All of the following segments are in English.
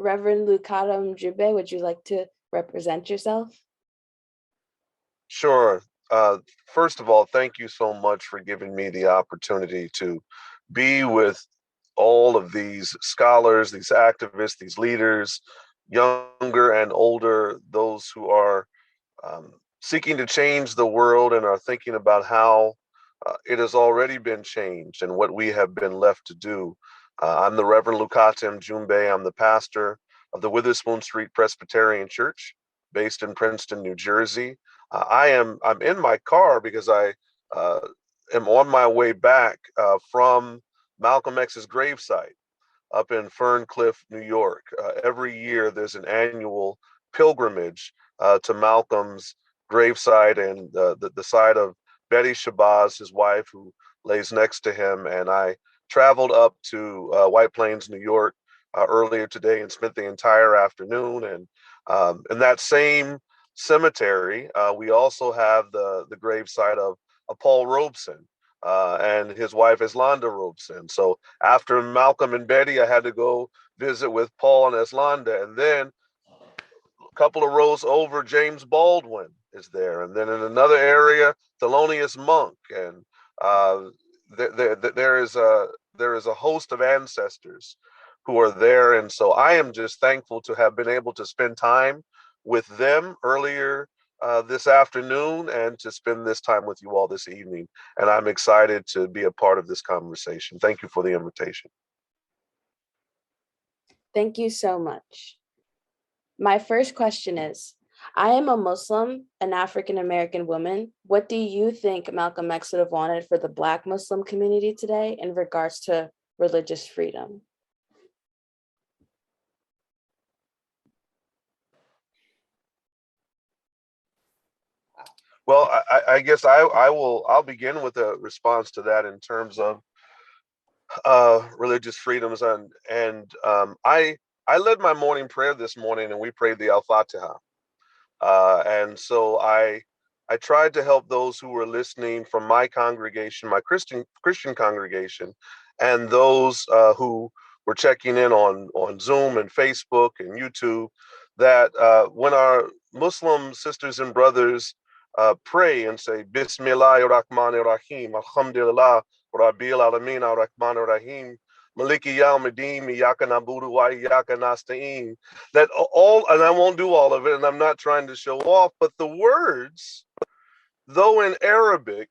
Reverend Lukata Mjumbe, would you like to represent yourself? Sure. First of all, thank you so much for giving me the opportunity to be with all of these scholars, these activists, these leaders, younger and older, those who are um, seeking to change the world and are thinking about how it has already been changed and what we have been left to do. I'm the Reverend Lukata Mjumbe. I'm the pastor of the Witherspoon Street Presbyterian Church, based in Princeton, New Jersey. I'm in my car because I uh, am on my way back from Malcolm X's gravesite up in Ferncliff, New York. Every year, there's an annual pilgrimage to Malcolm's gravesite and the site of Betty Shabazz, his wife, who lays next to him. And I traveled up to White Plains, New York, earlier today and spent the entire afternoon. And in that same cemetery, we also have the gravesite of Paul Robeson. And his wife Eslanda Robeson. So after Malcolm and Betty, I had to go visit with Paul and Eslanda. And then a couple of rows over, James Baldwin is there. And then in another area, Thelonious Monk. And uh, there is a host of ancestors who are there. And so I am just thankful to have been able to spend time with them earlier this afternoon and to spend this time with you all this evening. And I'm excited to be a part of this conversation. Thank you for the invitation. Thank you so much. My first question is, I am a Muslim, an African-American woman. What do you think Malcolm X would have wanted for the Black Muslim community today in regards to religious freedom? Well, I guess I'll begin with a response to that in terms of religious freedoms and I led my morning prayer this morning and we prayed the Al-Fatiha. And so I tried to help those who were listening from my congregation, my Christian congregation, and those who were checking in on Zoom and Facebook and YouTube, that when our Muslim sisters and brothers pray and say Bismillahir Rahmanir Rahim, Alhamdulillah, Rabbil Alameen Ar-Rahmanir Rahim, Maliki Yawmiddin, Iyyaka Na'budu wa Iyyaka Nasta'in, that all, and I won't do all of it, and I'm not trying to show off, but the words, though in Arabic,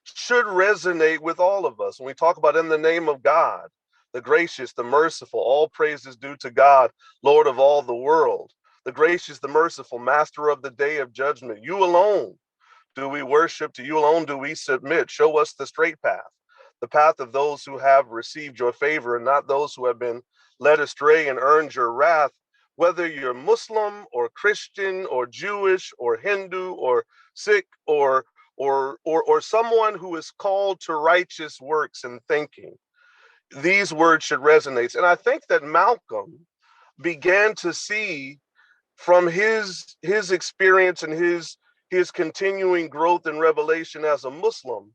should resonate with all of us. When we talk about in the name of God, the gracious, the merciful, all praise is due to God, Lord of all the world, the gracious, the merciful, master of the day of judgment. You alone do we worship, to you alone do we submit. Show us the straight path, the path of those who have received your favor and not those who have been led astray and earned your wrath. Whether you're Muslim or Christian or Jewish or Hindu or Sikh or someone who is called to righteous works and thinking, these words should resonate. And I think that Malcolm began to see from his experience and his continuing growth and revelation as a Muslim,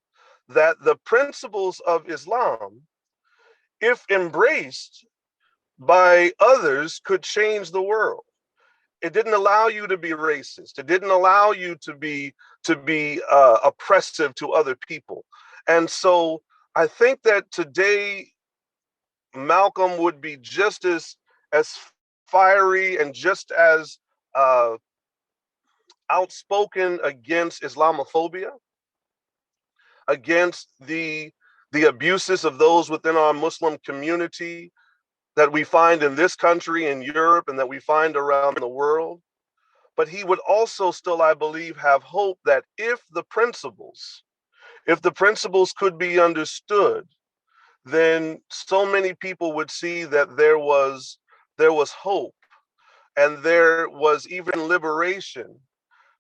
that the principles of Islam, if embraced by others, could change the world. It didn't allow you to be racist. It didn't allow you to be oppressive to other people. And so I think that today Malcolm would be just as fiery and just as outspoken against Islamophobia, against the abuses of those within our Muslim community that we find in this country, in Europe, and that we find around the world. But he would also still, I believe, have hope that if the principles could be understood, then so many people would see that there was hope and there was even liberation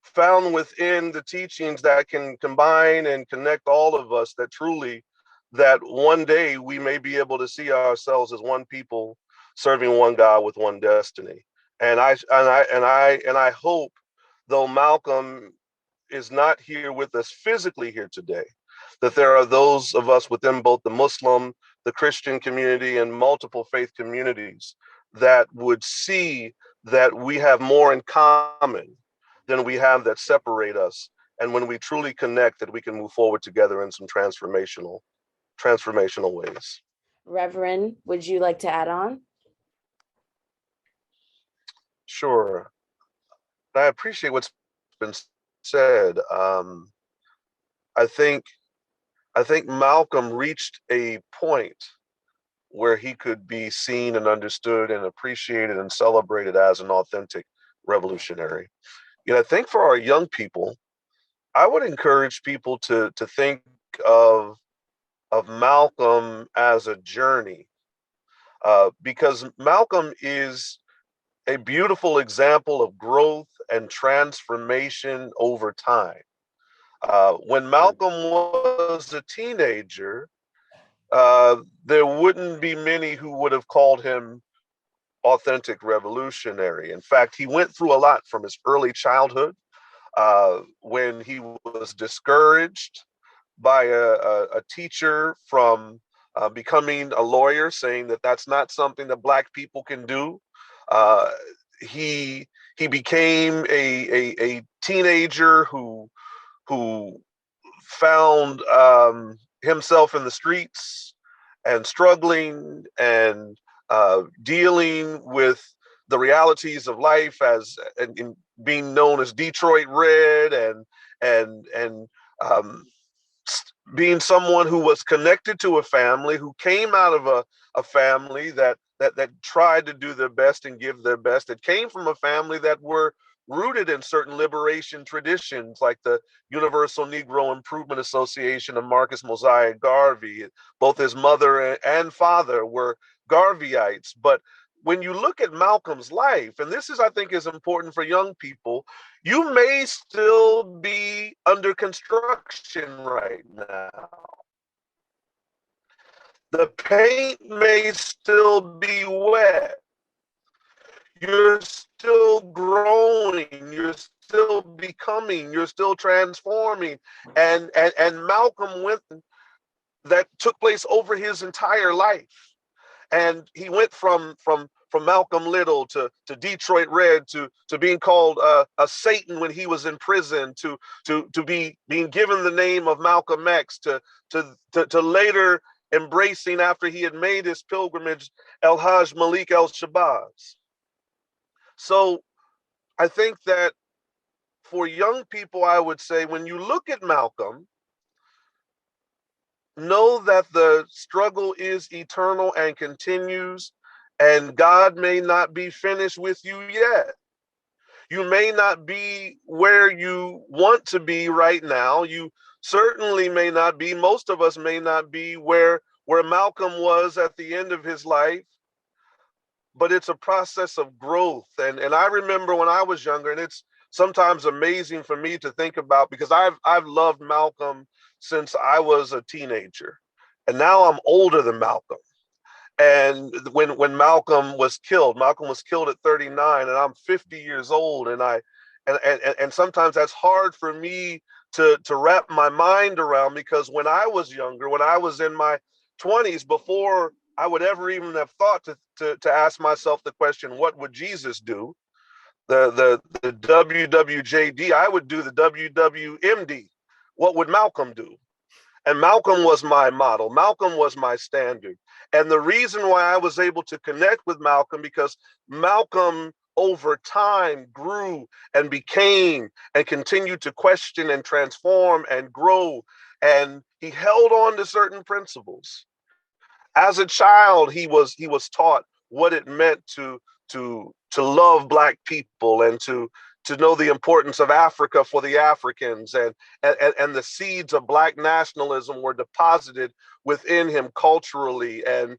found within the teachings that can combine and connect all of us, that truly that one day we may be able to see ourselves as one people serving one God with one destiny. And I hope, though Malcolm is not here with us physically here today, that there are those of us within both the Muslim, the Christian community, and multiple faith communities that would see that we have more in common than we have that separate us. And when we truly connect, that we can move forward together in some transformational ways. Reverend, would you like to add on? Sure. I appreciate what's been said. I think Malcolm reached a point where he could be seen and understood and appreciated and celebrated as an authentic revolutionary. I think for our young people, I would encourage people to think of Malcolm as a journey, because Malcolm is a beautiful example of growth and transformation over time. When Malcolm was a teenager, there wouldn't be many who would have called him authentic revolutionary. In fact, he went through a lot from his early childhood, when he was discouraged by a teacher from becoming a lawyer, saying that that's not something that Black people can do. Uh, he became a teenager who found himself in the streets and struggling and dealing with the realities of life as and being known as Detroit Red, and um, being someone who was connected to a family, who came out of a family that tried to do their best and give their best, that came from a family that were rooted in certain liberation traditions like the Universal Negro Improvement Association of Marcus Mosiah Garvey. Both his mother and father were Garveyites. But when you look at Malcolm's life, and this is, I think, is important for young people, you may still be under construction right now. The paint may still be wet. You're still growing. You're still becoming. You're still transforming. And Malcolm went, that took place over his entire life. And he went from Malcolm Little to Detroit Red to being called a Satan when he was in prison, to being given the name of Malcolm X, to later embracing, after he had made his pilgrimage, El Hajj Malik El Shabazz. So I think that for young people, I would say, when you look at Malcolm, know that the struggle is eternal and continues, and God may not be finished with you yet. You may not be where you want to be right now. You certainly may not be, most of us may not be where Malcolm was at the end of his life, but it's a process of growth. And I remember when I was younger, and it's sometimes amazing for me to think about, because I've loved Malcolm since I was a teenager, and now I'm older than Malcolm. And when Malcolm was killed at 39, and I'm 50 years old, and sometimes that's hard for me to wrap my mind around, because when I was younger, when I was in my 20s, before I would ever even have thought to ask myself the question, what would Jesus do? The WWJD, I would do the WWMD. What would Malcolm do? And Malcolm was my model. Malcolm was my standard. And the reason why I was able to connect with Malcolm, because Malcolm over time grew and became and continued to question and transform and grow. And he held on to certain principles. As a child, he was taught what it meant to love Black people, and to know the importance of Africa for the Africans, and the seeds of Black nationalism were deposited within him culturally and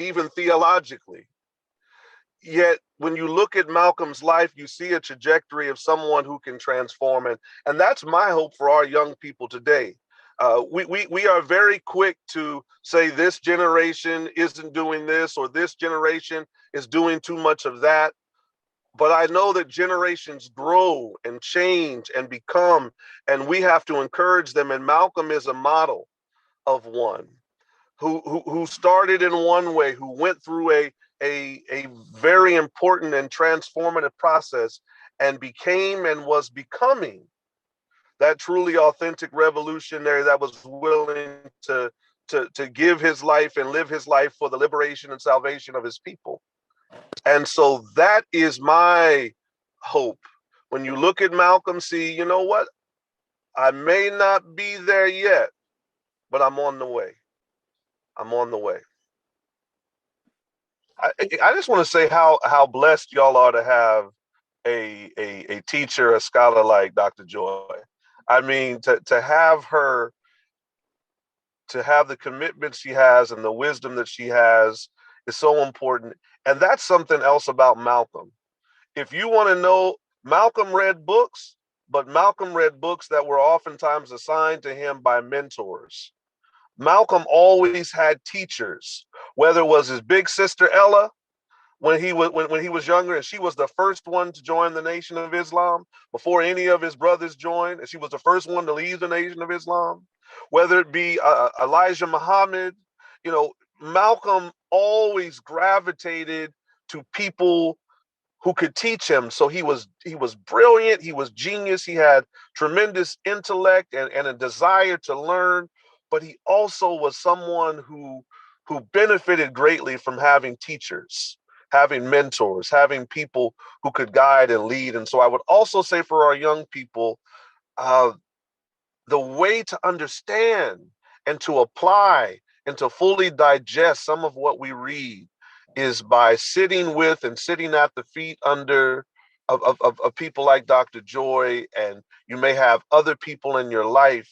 even theologically. Yet when you look at Malcolm's life, you see a trajectory of someone who can transform, and that's my hope for our young people today. We are very quick to say this generation isn't doing this, or this generation is doing too much of that. But I know that generations grow and change and become, and we have to encourage them. And Malcolm is a model of one who started in one way, who went through a very important and transformative process, and became and was becoming that truly authentic revolutionary that was willing to give his life and live his life for the liberation and salvation of his people. And so that is my hope. When you look at Malcolm, see, you know what? I may not be there yet, but I'm on the way. I'm on the way. I just want to say how blessed y'all are to have a teacher, a scholar like Dr. Joy. I mean, to have her, to have the commitment she has and the wisdom that she has is so important. And that's something else about Malcolm. If you want to know, Malcolm read books, but Malcolm read books that were oftentimes assigned to him by mentors. Malcolm always had teachers, whether it was his big sister Ella when he was younger, and she was the first one to join the Nation of Islam before any of his brothers joined, and she was the first one to leave the Nation of Islam. Whether it be Elijah Muhammad, you know, Malcolm always gravitated to people who could teach him. So he was brilliant, he was genius, he had tremendous intellect and a desire to learn, but he also was someone who benefited greatly from having teachers, having mentors, having people who could guide and lead. And so I would also say for our young people, uh, the way to understand and to apply and to fully digest some of what we read is by sitting with and sitting at the feet under of people like Dr. Joy. And you may have other people in your life,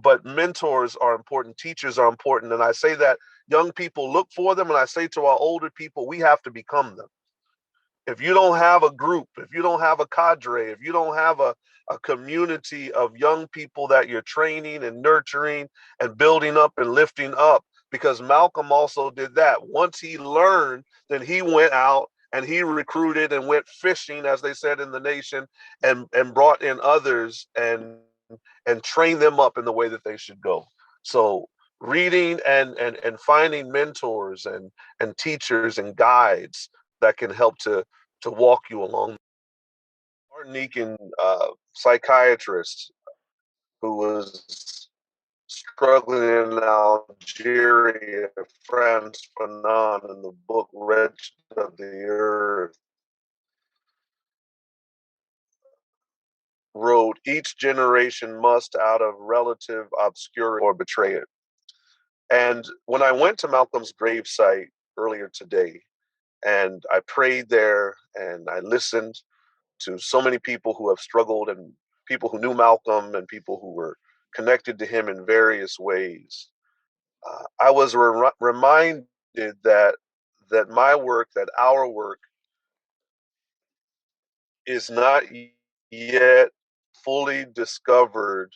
but mentors are important, teachers are important. And I say that young people look for them, and I say to our older people, we have to become them. If you don't have a group, if you don't have a cadre, if you don't have a community of young people that you're training and nurturing and building up and lifting up, because Malcolm also did that. Once he learned, then he went out and he recruited and went fishing, as they said in the nation, and brought in others and trained them up in the way that they should go. So reading and finding mentors and teachers and guides that can help to walk you along. Martinican psychiatrist who was struggling in Algeria, France Fanon, in the book Wretched of the Earth, wrote, each generation must out of relative obscurity or betray it. And when I went to Malcolm's gravesite earlier today, and I prayed there and I listened to so many people who have struggled, and people who knew Malcolm and people who were connected to him in various ways, I was reminded that my work, that our work, is not yet fully discovered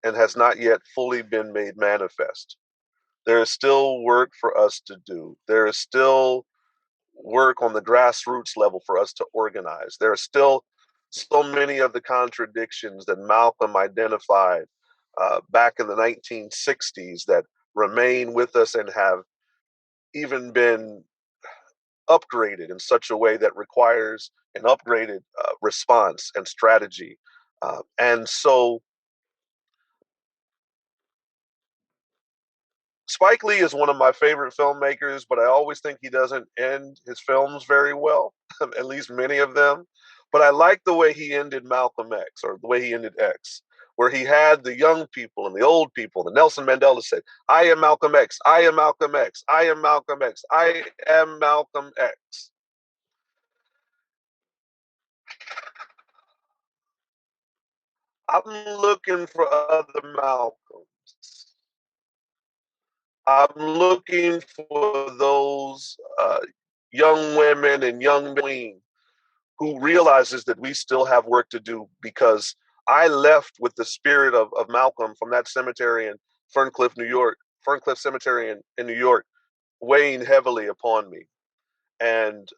and has not yet fully been made manifest. There is still work for us to do. There is still work on the grassroots level for us to organize. There are still so many of the contradictions that Malcolm identified back in the 1960s that remain with us and have even been upgraded in such a way that requires an upgraded response and strategy. And so Spike Lee is one of my favorite filmmakers, but I always think he doesn't end his films very well, at least many of them. But I like the way he ended Malcolm X, or the way he ended X, where he had the young people and the old people. And Nelson Mandela said, I am Malcolm X, I am Malcolm X, I am Malcolm X, I am Malcolm X. I'm looking for other Malcolms. I'm looking for those young women and young men who realizes that we still have work to do, because I left with the spirit of Malcolm from that cemetery in Ferncliff, New York, Ferncliff Cemetery in New York, weighing heavily upon me. And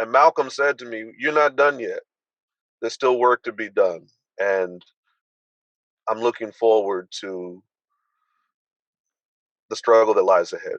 Malcolm said to me, "You're not done yet. There's still work to be done." And I'm looking forward to the struggle that lies ahead.